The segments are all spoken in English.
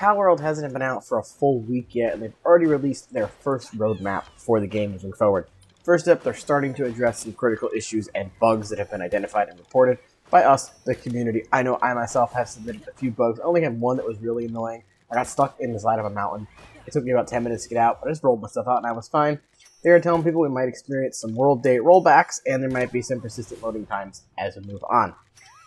Palworld hasn't been out for a full week yet, and they've already released their first roadmap for the game moving forward. First up, they're starting to address some critical issues and bugs that have been identified and reported by us, the community. I know I myself have submitted a few bugs. I only had one that was really annoying. I got stuck in the side of a mountain. It took me about 10 minutes to get out, but I just rolled myself out and I was fine. They are telling people we might experience some world day rollbacks, and there might be some persistent loading times as we move on.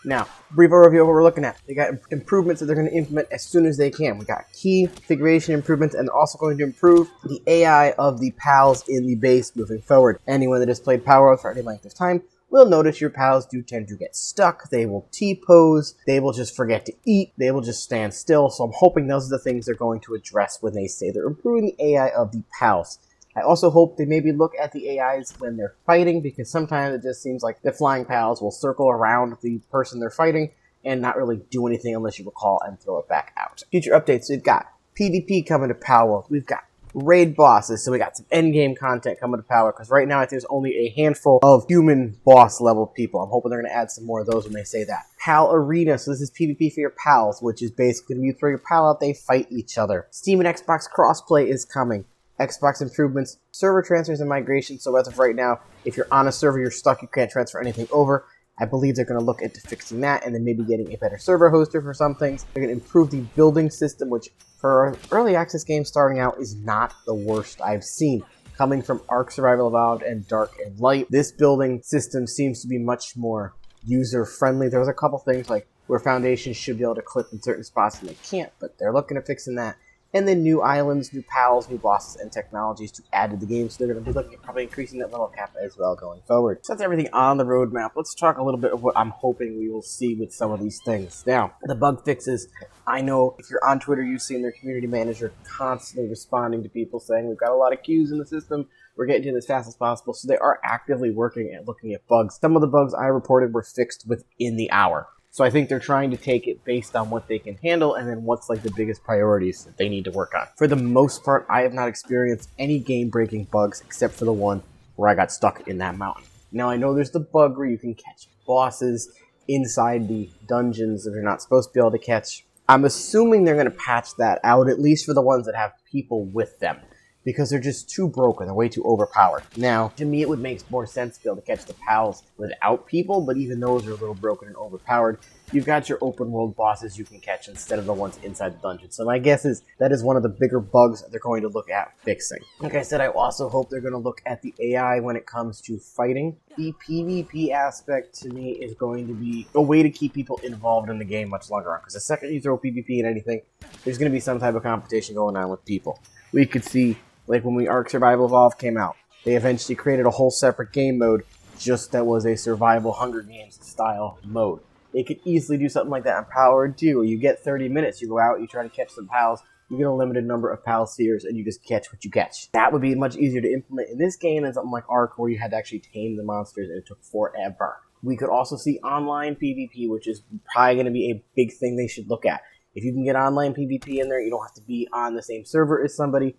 Now, brief overview of what we're looking at. They got improvements that they're going to implement as soon as they can. We got key configuration improvements, and they're also going to improve the AI of the pals in the base moving forward. Anyone that has played Palworld for any length of time will notice your pals do tend to get stuck. They will T-pose. They will just forget to eat. They will just stand still. So I'm hoping those are the things they're going to address when they say they're improving the AI of the pals. I also hope they maybe look at the AIs when they're fighting, because sometimes it just seems like the flying pals will circle around the person they're fighting and not really do anything unless you recall and throw it back out. Future updates, we've got PvP coming to Palworld. We've got raid bosses, so we got some endgame content coming to Palworld, because right now I think there's only a handful of human boss level people. I'm hoping they're going to add some more of those when they say that. Pal Arena, so this is PvP for your pals, which is basically when you throw your pal out, they fight each other. Steam and Xbox crossplay is coming. Xbox improvements, server transfers and migration. So as of right now, if you're on a server, you're stuck, you can't transfer anything over. I believe they're going to look into fixing that and then maybe getting a better server hoster for some things. They're going to improve the building system, which for an early access game starting out is not the worst I've seen. Coming from Ark Survival Evolved and Dark and Light, this building system seems to be much more user-friendly. There's a couple things like where foundations should be able to clip in certain spots and they can't, but they're looking at fixing that. And then new islands, new pals, new bosses, and technologies to add to the game. So they're going to be looking at probably increasing that level cap as well going forward. So that's everything on the roadmap. Let's talk a little bit of what I'm hoping we will see with some of these things. Now, the bug fixes. I know if you're on Twitter, you've seen their community manager constantly responding to people saying, we've got a lot of queues in the system. We're getting to it as fast as possible. So they are actively working at looking at bugs. Some of the bugs I reported were fixed within the hour. So I think they're trying to take it based on what they can handle and then what's like the biggest priorities that they need to work on. For the most part, I have not experienced any game-breaking bugs except for the one where I got stuck in that mountain. Now I know there's the bug where you can catch bosses inside the dungeons that you're not supposed to be able to catch. I'm assuming they're going to patch that out, at least for the ones that have people with them, because they're just too broken. They're way too overpowered. Now, to me, it would make more sense to be able to catch the pals without people, but even those are a little broken and overpowered. You've got your open world bosses you can catch instead of the ones inside the dungeon. So my guess is that is one of the bigger bugs that they're going to look at fixing. Like I said, I also hope they're going to look at the AI when it comes to fighting. The PvP aspect, to me, is going to be a way to keep people involved in the game much longer on. Because the second you throw PvP in anything, there's going to be some type of competition going on with people. We could see, like when Ark Survival Evolved came out, they eventually created a whole separate game mode just that was a survival Hunger Games style mode. They could easily do something like that on Palworld too, where you get 30 minutes, you go out, you try to catch some pals, you get a limited number of pal spheres, and you just catch what you catch. That would be much easier to implement in this game than something like Ark, where you had to actually tame the monsters and it took forever. We could also see online PvP, which is probably going to be a big thing they should look at. If you can get online PvP in there, you don't have to be on the same server as somebody.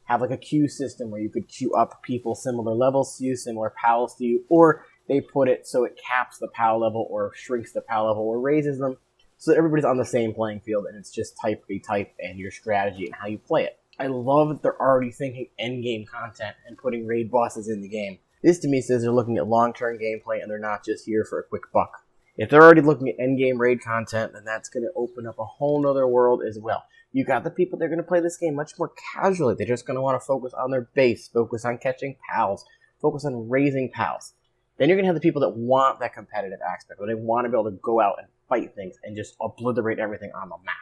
Have like a queue system where you could queue up people similar levels to you, similar pals to you, or they put it so it caps the pal level or shrinks the pal level or raises them so that everybody's on the same playing field and it's just type by type and your strategy and how you play it. I love that they're already thinking endgame content and putting raid bosses in the game. This to me says they're looking at long-term gameplay and they're not just here for a quick buck. If they're already looking at endgame raid content, then that's going to open up a whole nother world as well. You got the people that are going to play this game much more casually. They're just going to want to focus on their base, focus on catching pals, focus on raising pals. Then you're going to have the people that want that competitive aspect, where they want to be able to go out and fight things and just obliterate everything on the map.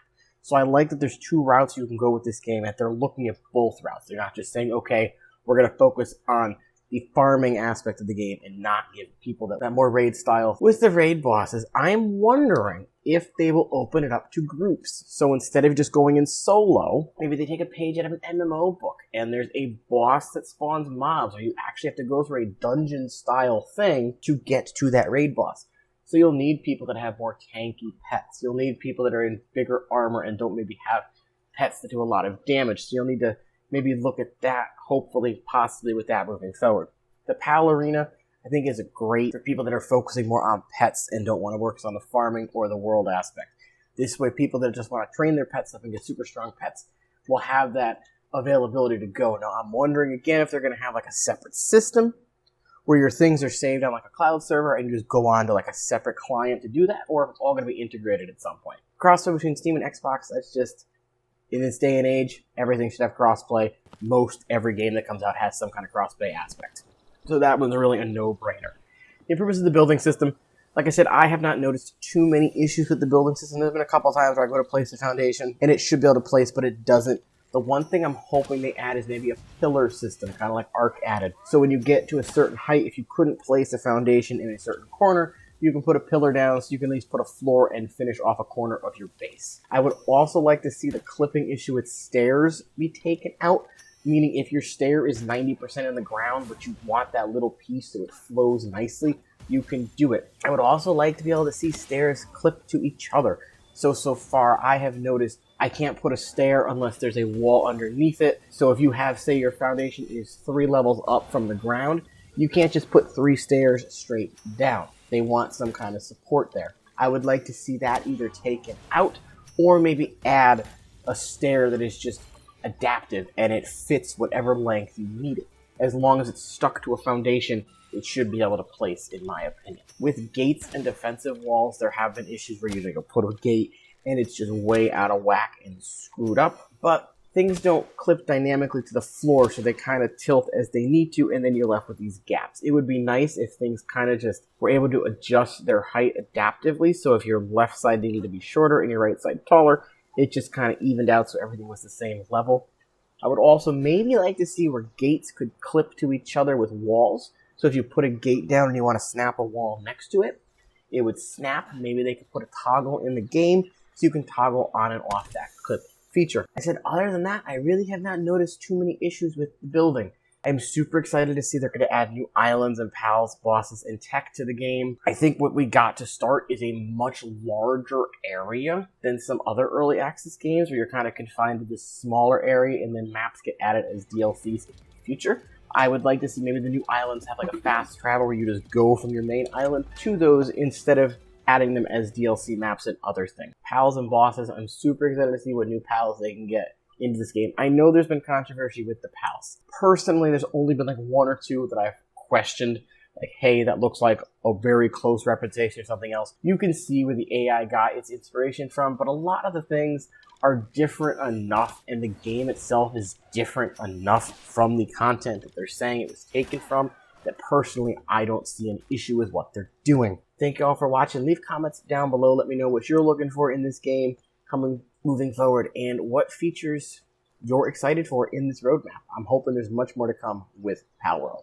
So I like that there's two routes you can go with this game, and they're looking at both routes. They're not just saying, okay, we're going to focus on the farming aspect of the game and not give people that more raid style. With the raid bosses, I'm wondering if they will open it up to groups. So instead of just going in solo, maybe they take a page out of an MMO book and there's a boss that spawns mobs, or you actually have to go through a dungeon style thing to get to that raid boss. So you'll need people that have more tanky pets. You'll need people that are in bigger armor and don't maybe have pets that do a lot of damage. So you'll need to maybe look at that, hopefully, possibly with that moving forward. The PAL Arena, I think, is great for people that are focusing more on pets and don't want to work on the farming or the world aspect. This way, people that just want to train their pets up and get super strong pets will have that availability to go. Now, I'm wondering again if they're going to have like a separate system where your things are saved on like a cloud server and you just go on to like a separate client to do that, or if it's all going to be integrated at some point. Crossplay between Steam and Xbox, that's just, in this day and age, everything should have crossplay. Most every game that comes out has some kind of crossplay aspect. So that one's really a no-brainer. The improvements of the building system, like I said, I have not noticed too many issues with the building system. There's been a couple times where I go to place the foundation, and it should be able to place, but it doesn't. The one thing I'm hoping they add is maybe a pillar system, kind of like Ark added. So when you get to a certain height, if you couldn't place a foundation in a certain corner, you can put a pillar down so you can at least put a floor and finish off a corner of your base. I would also like to see the clipping issue with stairs be taken out, meaning if your stair is 90% in the ground, but you want that little piece so it flows nicely, you can do it. I would also like to be able to see stairs clipped to each other. So far I have noticed I can't put a stair unless there's a wall underneath it. So if you have, say, your foundation is 3 levels up from the ground, you can't just put 3 stairs straight down. They want some kind of support there. I would like to see that either taken out or maybe add a stair that is just adaptive and it fits whatever length you need it. As long as it's stuck to a foundation, it should be able to place, in my opinion. With gates and defensive walls, there have been issues where you put a gate and it's just way out of whack and screwed up. But things don't clip dynamically to the floor, so they kind of tilt as they need to, and then you're left with these gaps. It would be nice if things kind of just were able to adjust their height adaptively, so if your left side needed to be shorter and your right side taller, it just kind of evened out so everything was the same level. I would also maybe like to see where gates could clip to each other with walls. So if you put a gate down and you want to snap a wall next to it, it would snap. Maybe they could put a toggle in the game so you can toggle on and off that clip feature. I said, other than that, I really have not noticed too many issues with the building. I'm super excited to see they're going to add new islands and pals, bosses, and tech to the game. I think what we got to start is a much larger area than some other early access games where you're kind of confined to this smaller area and then maps get added as DLCs in the future. I would like to see maybe the new islands have like a fast travel where you just go from your main island to those instead of adding them as DLC maps and other things. Pals and bosses, I'm super excited to see what new pals they can get into this game. I know there's been controversy with the pals. Personally, there's only been like 1 or 2 that I've questioned. Like, hey, that looks like a very close representation of something else. You can see where the AI got its inspiration from, but a lot of the things are different enough, and the game itself is different enough from the content that they're saying it was taken from, that personally I don't see an issue with what they're doing. Thank you all for watching. Leave comments down below. Let me know what you're looking for in this game moving forward and what features you're excited for in this roadmap. I'm hoping there's much more to come with Palworld.